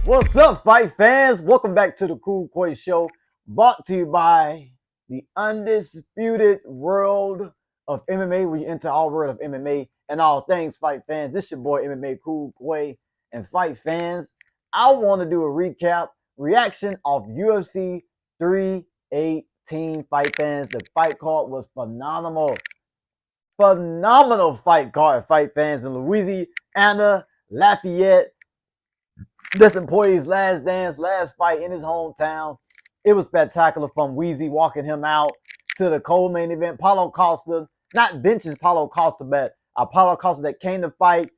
What's up, fight fans? Welcome back to the Cool Koi Show, brought to you by the undisputed world of MMA, where you enter all world of MMA and all things fight fans. This your boy MMA Cool Koi, and fight fans, I want to do a recap, reaction of UFC 318 fight fans. The fight card was phenomenal. Phenomenal fight card, fight fans in Louisiana, Lafayette. Dustin Poirier's last dance, last fight in his hometown. It was spectacular, from Weezy walking him out to the co-main event. Paulo Costa, not benches Paulo Costa, but Paulo Costa that came to fight,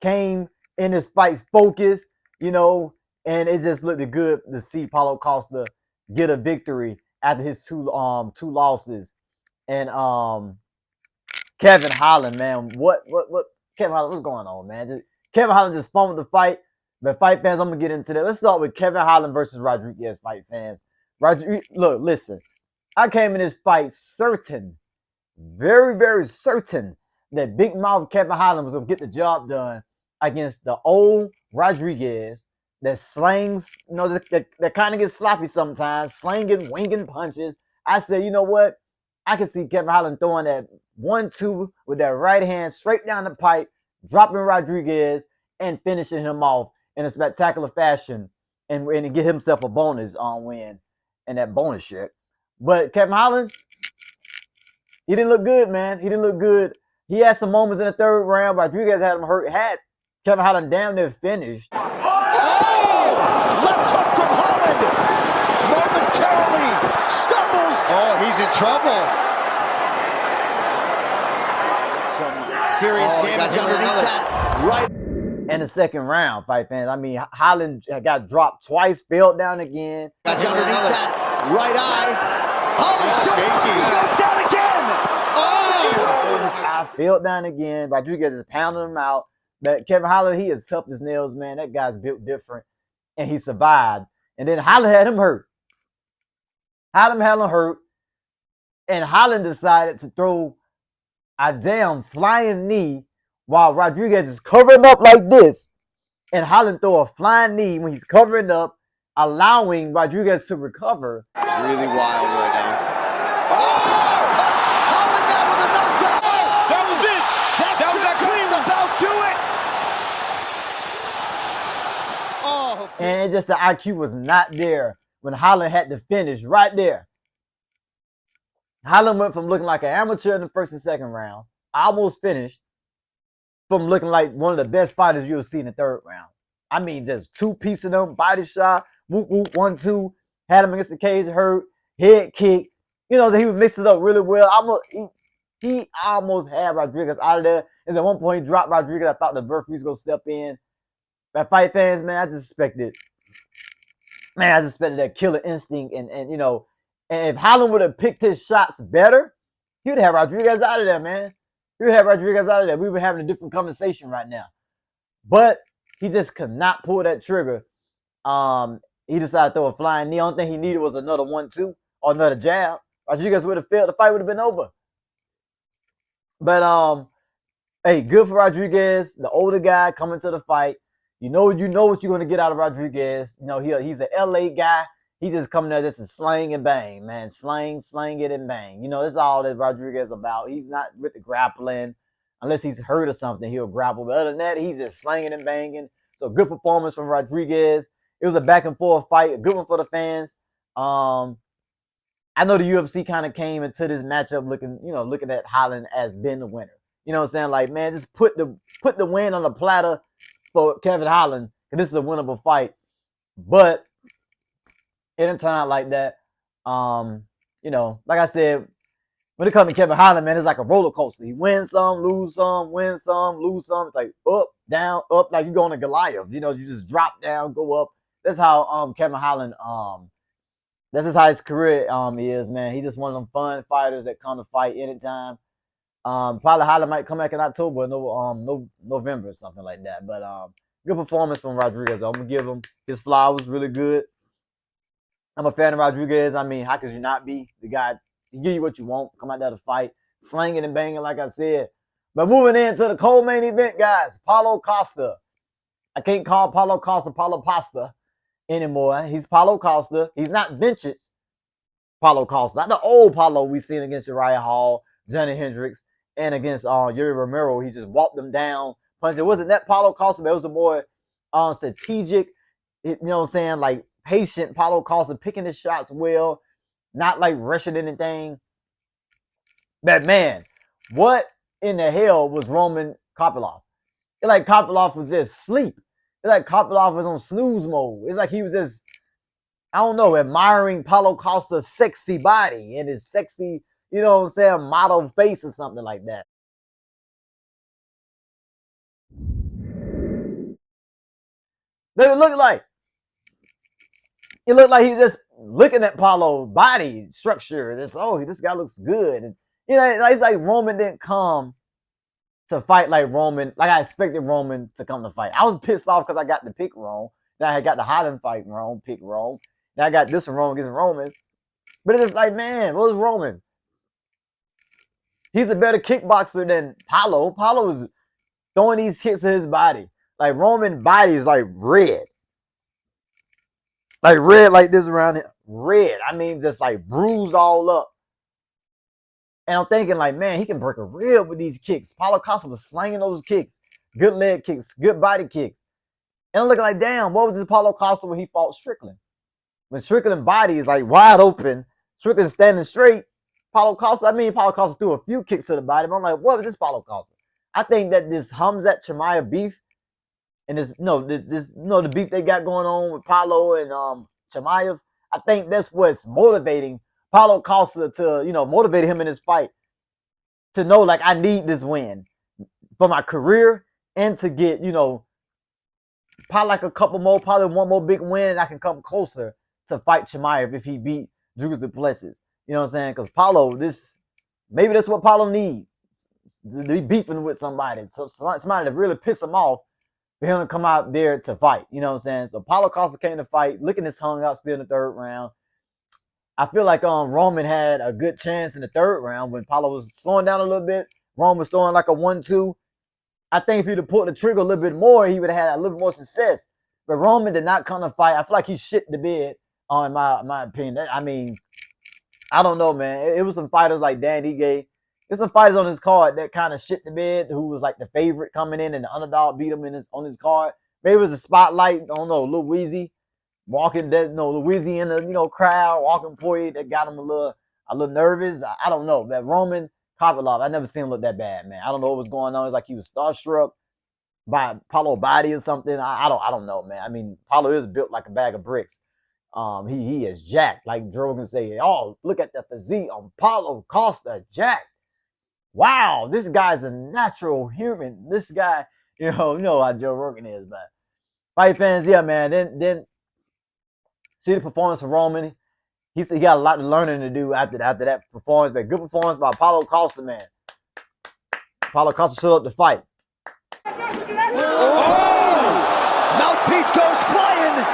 came in his fight focused, and it just looked good to see Paulo Costa get a victory after his two losses. And Kevin Holland, man, what Kevin Holland, what's going on, man? Kevin Holland just fumbled the fight. But fight fans, I'm gonna get into that. Let's start with Kevin Holland versus Rodriguez, fight fans. Look, listen. I came in this fight certain, very, very certain, that big mouth Kevin Holland was gonna get the job done against the old Rodriguez that slings, that kind of gets sloppy sometimes, slinging, winging punches. I said, you know what? I can see Kevin Holland throwing that 1-2 with that right hand straight down the pipe, dropping Rodriguez and finishing him off in a spectacular fashion, and to get himself a bonus on win and that bonus shit. But Kevin Holland, he didn't look good, man. He didn't look good. He had some moments in the third round. Rodriguez had him hurt. Had Kevin Holland damn near finished. Oh! Left hook from Holland. Momentarily stumbles. Oh, he's in trouble. That's some serious damage underneath that right. In the second round, fight fans. I mean, Holland got dropped twice, fell down again. Got underneath that right eye. Holland still he goes down again. Oh! I fell down again. Rodriguez is pounding him out. But Kevin Holland, he is tough as nails, man. That guy's built different, and he survived. And then Holland had him hurt. Holland had him hurt, and Holland decided to throw a damn flying knee while Rodriguez is covering up like this, and Holland throw a flying knee when he's covering up, allowing Rodriguez to recover. Really wild right now. Oh! Holland now with a knockdown. Oh! That was it. That was that clean one. About do it. Oh. And just the IQ was not there when Holland had to finish right there. Holland went from looking like an amateur in the first and second round, almost finished, from looking like one of the best fighters you'll see in the third round. I mean, just two pieces of them, body shot, whoop, whoop, 1-2, had him against the cage, hurt, head kick. He was mixing it up really well. He almost had Rodriguez out of there. And at one point, he dropped Rodriguez. I thought the referee was going to step in. But fight fans, man, I just expected that killer instinct. And if Holland would have picked his shots better, he would have Rodriguez out of there, man. We would have Rodriguez out of there. We were having a different conversation right now. But he just could not pull that trigger. He decided to throw a flying knee. Only thing he needed was another 1-2 or another jab. Rodriguez would have failed. The fight would have been over. But hey, good for Rodriguez, the older guy coming to the fight. You know what you're going to get out of Rodriguez. He's an LA guy. He just coming there just to slang and bang, man. Slang it and bang. That's all that Rodriguez is about. He's not with the grappling. Unless he's hurt or something, he'll grapple. But other than that, he's just slanging and banging. So good performance from Rodriguez. It was a back and forth fight. A good one for the fans. I know the UFC kind of came into this matchup looking at Holland as being the winner. You know what I'm saying? Like, man, just put the win on the platter for Kevin Holland. Because this is a winnable fight. But it didn't turn out like that. Like I said, when it comes to Kevin Holland, man, it's like a roller coaster. He wins some, lose some, win some, lose some. It's like up, down, up, like you're going to Goliath. You just drop down, go up. That's how Kevin Holland, that's just how his career is, man. He's just one of them fun fighters that come to fight anytime. Probably Holland might come back in October, November or something like that. But good performance from Rodriguez. I'm gonna give him his flowers, really good. I'm a fan of Rodriguez. I mean, how could you not be? The guy, he give you what you want, come out there to fight, slinging and banging, like I said. But moving into the co-main event, guys, Paulo Costa. I can't call Paulo Costa Paulo Pasta. anymore. He's Paulo Costa. He's not vintage Paulo Costa, not the old Paulo we seen against Uriah Hall, Johnny Hendricks, and against Yuri Romero. He just walked them down, punched. It wasn't that Paulo Costa, but it was a more strategic, you know what I'm saying, like patient Paulo Costa, picking his shots well, not like rushing anything. But man, what in the hell was Roman Kopylov? It's like Kopylov was just asleep. It's like Kopylov was on snooze mode. It's like he was just, I don't know, admiring Paulo Costa's sexy body and his sexy, you know what I'm saying, model face or something like that. It looked like he was just looking at Paulo's body structure. This, oh, this guy looks good. And you know, it's like Roman didn't come to fight like Roman, like I expected Roman to come to fight. I was pissed off because I got the pick wrong. Then I got the Holland fight wrong, pick wrong. Then I got this one wrong against Roman. But it's like, man, what was Roman? He's a better kickboxer than Paulo. Paulo was throwing these hits to his body. Like Roman body is like red. Like red like this around it. Red. I mean, just like bruised all up. And I'm thinking like, man, he can break a rib with these kicks. Paulo Costa was slanging those kicks. Good leg kicks. Good body kicks. And I'm looking like, damn, what was this Paulo Costa when he fought Strickland? When Strickland's body is like wide open, Strickland standing straight, Paulo Costa threw a few kicks to the body, but I'm like, what was this Paulo Costa? I think that this Hamzat Chimaev beef and this the beef they got going on with Paulo and Chimaev, I think that's what's motivating Paulo Costa to, motivate him in this fight to know, like, I need this win for my career and to get, probably like a couple more, probably one more big win, and I can come closer to fight Chimaev if he beat Dricus Du Plessis. You know what I'm saying? Because Paulo, maybe that's what Paulo needs, to be beefing with somebody. So somebody to really piss him off for him to come out there to fight. You know what I'm saying? So Paulo Costa came to fight, looking as hung out still in the third round. I feel like Roman had a good chance in the third round when Paulo was slowing down a little bit. Roman was throwing like a 1-2. I think if he'd have pulled the trigger a little bit more, he would have had a little more success. But Roman did not come to fight. I feel like he shit the bed, in my opinion. I mean, I don't know, man. It was some fighters like Dan Ige. There's some fighters on his card that kind of shit the bed, who was like the favorite coming in, and the underdog beat him on his card. Maybe it was a spotlight. I don't know, Lil Weezy walking that, Lil Weezy in the crowd, walking Poirier that got him a little nervous. I don't know. That Roman Kopylov, I never seen him look that bad, man. I don't know what was going on. It's like he was starstruck by Paulo body or something. I don't know, man. I mean, Paulo is built like a bag of bricks. He is jacked, like Joe can say. Oh, look at the physique on Paulo Costa, jacked. Wow, this guy's a natural human. This guy, you know how Joe Rogan is, but fight fans, yeah, man. Then see the performance from Roman. He said he got a lot of learning to do after that performance, but good performance by Paulo Costa, man. Paulo Costa showed up to fight. Oh! Mouthpiece goes flying.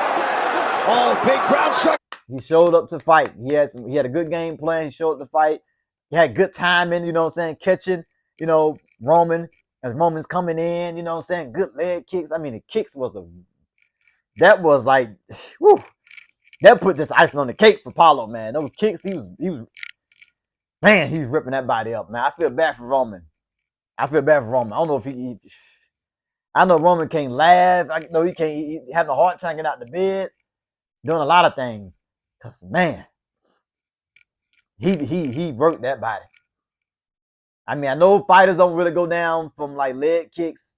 Oh, big crowd strike. He showed up to fight. He had a good game plan. He showed up to fight. He had good timing, you know what I'm saying, catching, Roman as Roman's coming in, you know what I'm saying, good leg kicks. I mean, the kicks that was like, whew, that put this icing on the cake for Paulo, man. Those kicks, he's ripping that body up, man. I feel bad for Roman. I don't know if I know Roman can't laugh. I know he having a hard time getting out the bed, doing a lot of things. Cause man, he worked that body. I mean, I know fighters don't really go down from like leg kicks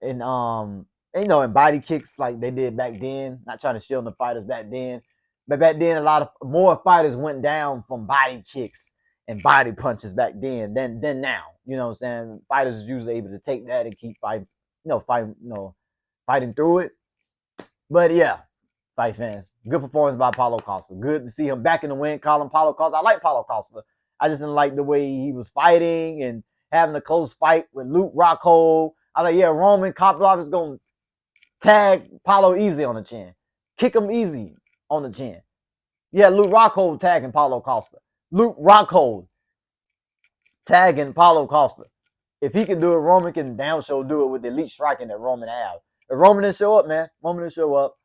and and body kicks like they did back then. Not trying to shield the fighters back then, but back then a lot of more fighters went down from body kicks and body punches back then than now. You know what I'm saying? Fighters are usually able to take that and keep fighting, fighting through it. But yeah, fight fans, good performance by Paulo Costa. Good to see him back in the win. Call him Paulo Costa. I like Paulo Costa. I just didn't like the way he was fighting and having a close fight with Luke Rockhold. I was like, yeah, Roman Kopylov is going to tag Paulo easy on the chin. Kick him easy on the chin. Yeah, Luke Rockhold tagging Paulo Costa. Luke Rockhold tagging Paulo Costa. If he can do it, Roman can damn sure do it with the elite striking that Roman has. If Roman didn't show up, man, Roman didn't show up.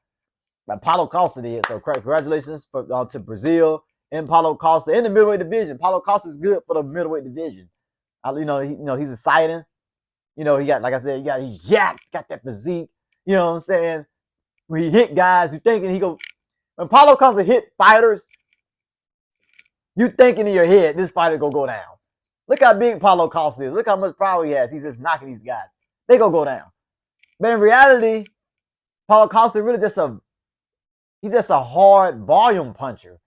But Paulo Costa did. So congratulations to Brazil and Paulo Costa in the middleweight division. Paulo Costa is good for the middleweight division. He's exciting. He got, like I said, he's jacked, got that physique. You know what I'm saying? When he hit guys, you thinking he go. When Paulo Costa hit fighters, you thinking in your head this fighter gonna go down. Look how big Paulo Costa is. Look how much power he has. He's just knocking these guys. They gonna go down. But in reality, Paulo Costa really he's just a hard volume puncher.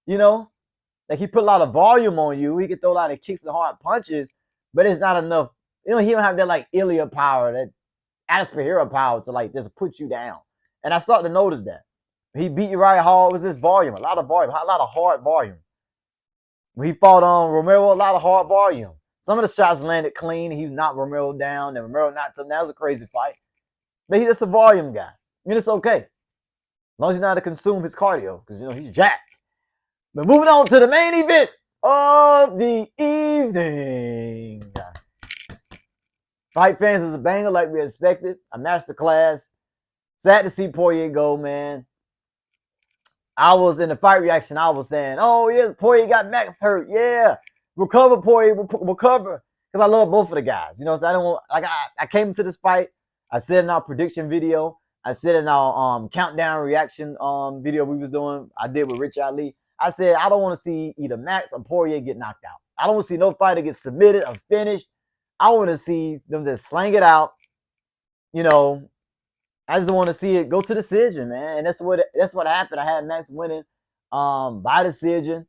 Like he put a lot of volume on you. He can throw a lot of kicks and hard punches, but it's not enough. He don't have that like Ilya power, that Aspahera power to like just put you down. And I started to notice that. He beat Uriah Hall with his volume, a lot of hard volume. When he fought on Romero, a lot of hard volume. Some of the shots landed clean. He knocked Romero down, and Romero knocked him. That was a crazy fight. But he's just a volume guy. I mean, it's okay. As long as he's not to consume his cardio, because, he's jacked. But moving on to the main event of the evening. Fight fans is a banger like we expected. A masterclass. Sad to see Poirier go, man. I was in the fight reaction. I was saying, oh, yes, Poirier got Max hurt. Yeah. Recover, Poirier. Recover. Because I love both of the guys. So I don't want, I came to this fight. I said in our prediction video. I said in our countdown reaction video we was doing. I did with Rich Ali. I said, I don't want to see either Max or Poirier get knocked out. I don't want to see no fighter get submitted or finished. I want to see them just slang it out. I just want to see it go to decision, man. And that's what happened. I had Max winning by decision.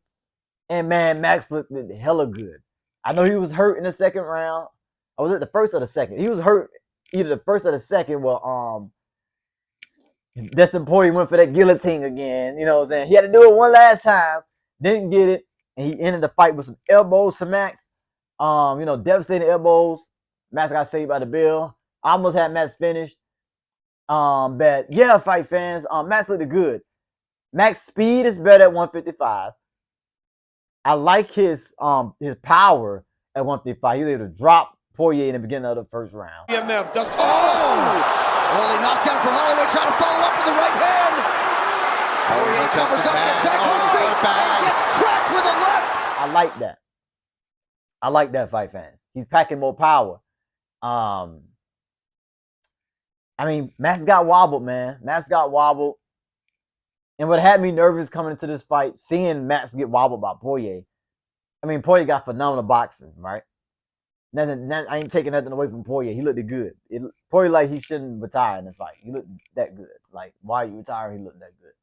And, man, Max looked hella good. I know he was hurt in the second round. Or was it the first or the second? He was hurt either the first or the second. Well, Dustin Poirier went for that guillotine again. You know what I'm saying? He had to do it one last time. Didn't get it. And he ended the fight with some elbows to Max. Devastating elbows. Max got saved by the bell. I almost had Max finished. But yeah, fight fans. Max looked good. Max speed is better at 155. I like his power at 155. He was able to drop Poirier in the beginning of the first round. EMF, Dustin. Early knockdown for Holloway, trying to follow up with the right hand. Poirier covers up, gets back to his feet, and gets cracked with a left. I like that. I like that, fight fans. He's packing more power. Max got wobbled, man. Max got wobbled. And what had me nervous coming into this fight, seeing Max get wobbled by Poirier. Poirier got phenomenal boxing, right? I ain't taking nothing away from Poirier. He looked good. Poirier, like, he shouldn't retire in the fight. He looked that good. Like, why are you retiring? He looked that good.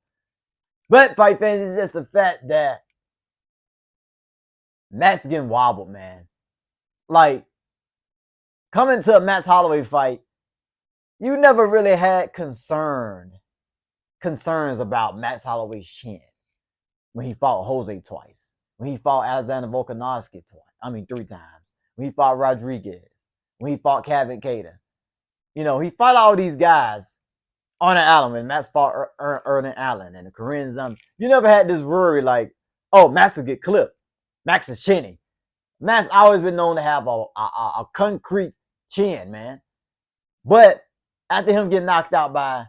But, fight fans, it's just the fact that Max getting wobbled, man. Like, coming to a Max Holloway fight, you never really had concerns about Max Holloway's chin when he fought Jose twice, when he fought Alexander Volkanovski twice. 3 times. When he fought Rodriguez, when he fought Kevin Cater. He fought all these guys on an Allen, when Max fought Erling Allen and the Korean Zombie. You never had this worry like, oh, Max will get clipped. Max is chinny. Max always been known to have a concrete chin, man. But after him getting knocked out by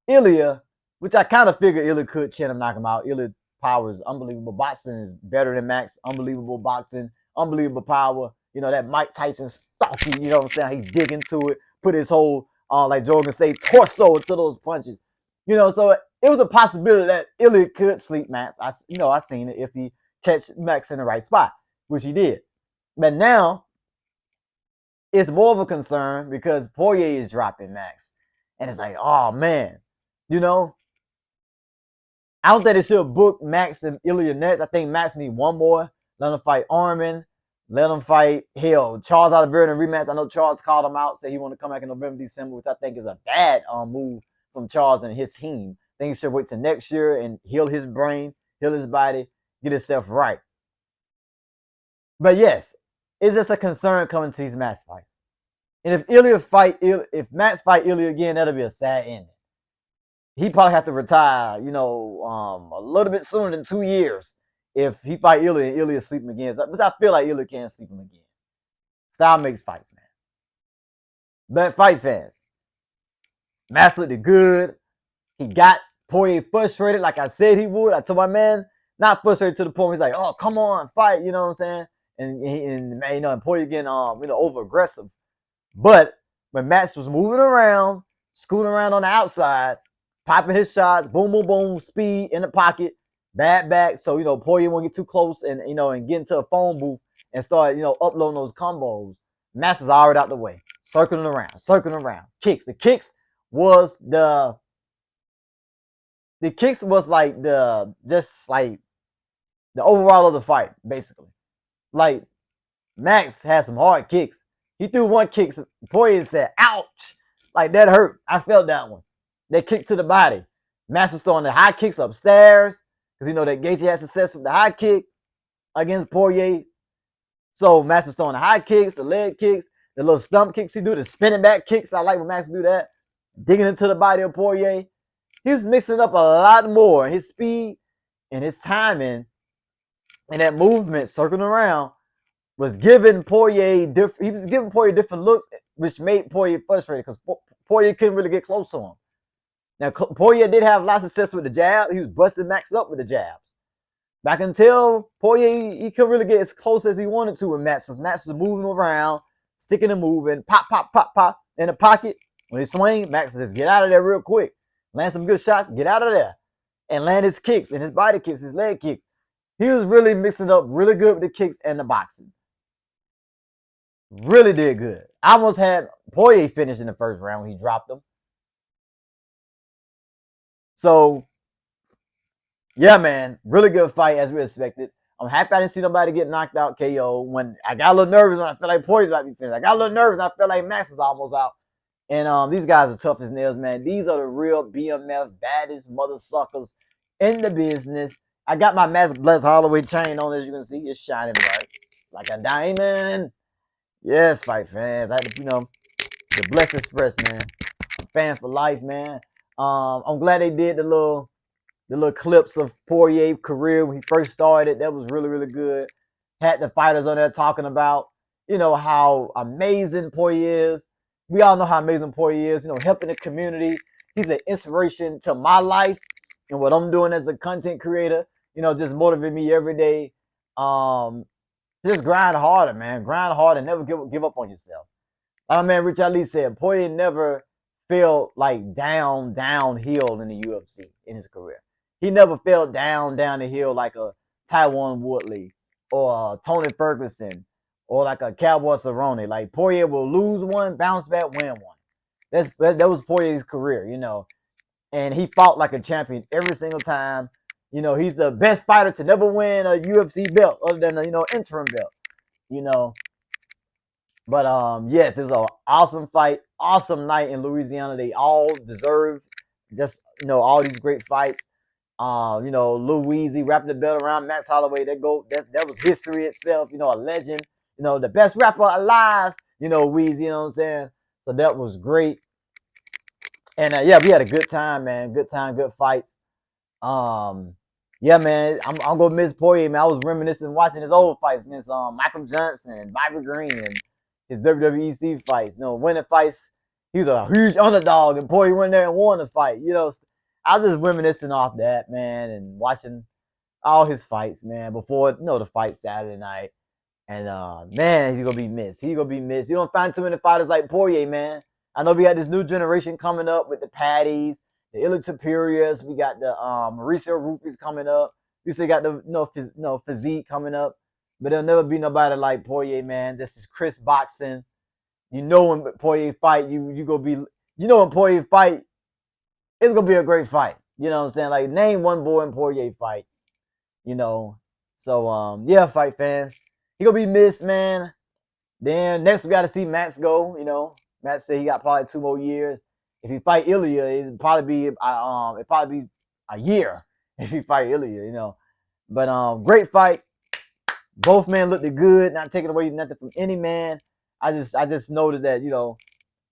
Ilya, which I kind of figured Ilya could chin him, knock him out. Ilya power is unbelievable. Boxing is better than Max. Unbelievable boxing. Unbelievable power. That Mike Tyson stalking, you know what I'm saying? He dig into it, put his whole, like Jordan say, torso into those punches. So it was a possibility that Ilya could sleep Max. I seen it if he catch Max in the right spot, which he did. But now, it's more of a concern because Poirier is dropping Max. And it's like, oh, man. I don't think they should book Max and Ilya next. I think Max need one more. Let him fight Armin. Let him fight, Charles Oliveira in a rematch. I know Charles called him out, said he want to come back in November, December, which I think is a bad move from Charles and his team. I think he should wait till next year and heal his brain, heal his body, get himself right. But yes, it's just a concern coming to these Max fights. And if Max fight Ilya again, that'll be a sad ending. He probably have to retire, a little bit sooner than 2 years if he fight Ilya and Ilya sleep him again. But I feel like Ilya can't sleep him again. Style makes fights, man. But fight fans, Max looked good. He got Poirier frustrated, like I said he would. I told my man, not frustrated to the point where he's like, oh, come on, fight, you know what I'm saying? And man, you know, and Poirier getting over aggressive. But when Max was moving around, scooting around on the outside, popping his shots, boom, boom, boom, speed in the pocket, bad back. So, you know, Poirier won't get too close and, you know, and get into a phone booth and start, you know, uploading those combos. Max is already out the way, circling around, kicks. The kicks was like just like the overall of the fight, basically. Like, Max had some hard kicks. He threw one kick. Poirier said, ouch. Like, that hurt. I felt that one. That kick to the body. Max was throwing the high kicks upstairs. Because, you know, that Gaethje had success with the high kick against Poirier. So, Max was throwing the high kicks, the leg kicks, the little stump kicks he do, the spinning back kicks. I like when Max do that. Digging into the body of Poirier. He was mixing up a lot more. His speed and his timing and that movement circling around was giving Poirier different looks, which made Poirier frustrated because Poirier couldn't really get close to him. Now, Poirier did have a lot of success with the jab. He was busting Max up with the jabs. Back until Poirier, he couldn't really get as close as he wanted to with Max, because Max was moving around, sticking and moving, pop, pop, pop, pop in the pocket. When he swing, Max just get out of there real quick. Land some good shots, get out of there. And land his kicks and his body kicks, his leg kicks. He was really mixing up really good with the kicks and the boxing. Really did good. I almost had Poirier finish in the first round when he dropped him. So, yeah, man. Really good fight as we expected. I'm happy I didn't see nobody get knocked out KO. When I got a little nervous when I felt like Poirier was about to be finished. I got a little nervous and I felt like Max was almost out. And these guys are tough as nails, man. These are the real BMF baddest mother suckers in the business. I got my Max Bless Holloway chain on, as you can see. It's shining bright like a diamond. Yes, fight fans. I had to, the Bless Express, man. Fan for life, man. I'm glad they did the little clips of Poirier's career when he first started. That was really, really good. Had the fighters on there talking about, how amazing Poirier is. We all know how amazing Poirier is, helping the community. He's an inspiration to my life and what I'm doing as a content creator. Just motivate me every day. Just grind harder, man. Grind hard and never give up on yourself. Like my man Rich Ali said, Poirier never felt like downhill in the UFC in his career. He never fell down the hill like a Tyron Woodley or a Tony Ferguson or like a Cowboy Cerrone. Like, Poirier will lose one, bounce back, win one. That was Poirier's career, and he fought like a champion every single time. He's the best fighter to never win a UFC belt other than a interim belt. But yes, it was an awesome fight, awesome night in Louisiana. They all deserve just all these great fights. Lil Weezy wrapped the belt around Max Holloway. That was history itself. A legend. The best rapper alive. Weezy. You know what I'm saying? So that was great. And yeah, we had a good time, man. Good time, good fights. Yeah, man, I'm gonna miss Poirier, man. I was reminiscing watching his old fights against Michael Johnson, Bobby Green, and his WWEC fights. Winning fights. He was a huge underdog, and Poirier went there and won the fight. I was just reminiscing off that, man, and watching all his fights, man, before the fight Saturday night. And man, he's gonna be missed. He's gonna be missed. You don't find too many fighters like Poirier, man. I know we got this new generation coming up with the Patties, the Topurias. We got the Mauricio Rufus coming up. We still got the physique coming up. But there'll never be nobody like Poirier, man. This is Chris boxing. When Poirier fight, you gonna be, when Poirier fight, it's gonna be a great fight. You know what I'm saying? Like, name one boy in Poirier fight. So yeah, fight fans. He gonna be missed, man. Then next we gotta see Max go. Max said he got probably 2 more years. If he fight Ilya, it'd probably be a year if he fight Ilya, But great fight. Both men looked good, not taking away nothing from any man. I just noticed that,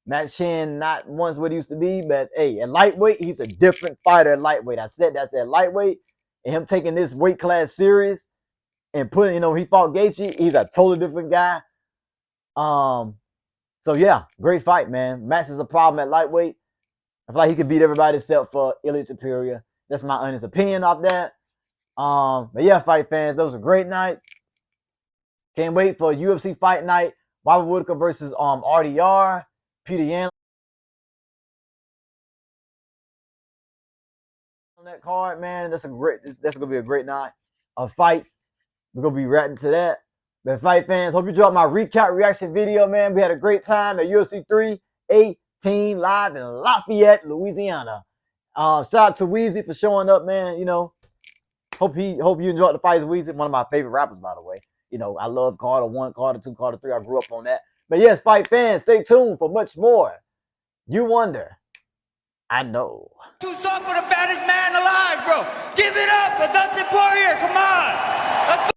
Max Chin not once what he used to be, but hey, at lightweight, he's a different fighter at lightweight. I said lightweight, and him taking this weight class serious and putting, he fought Gaethje, he's a totally different guy. So yeah, great fight, man. Max is a problem at lightweight. I feel like he could beat everybody except for Elliot Topuria. That's my honest opinion of that. But yeah, fight fans, that was a great night. Can't wait for UFC fight night. Robert Whitaker versus RDR, Peter Yan on that card, man. That's gonna be a great night of fights. We're gonna be reacting to that. But fight fans, hope you enjoyed my recap reaction video, man. We had a great time at UFC 318 live in Lafayette, Louisiana. Shout out to Weezy for showing up, man. You know, hope you enjoyed the fights. Weezy, one of my favorite rappers, by the way. You know, I love Carter 1, Carter 2, Carter 3. I grew up on that. But yes, fight fans, stay tuned for much more. You wonder. I know. Too soft for the baddest man alive, bro. Give it up for Dustin Poirier. Come on. Let's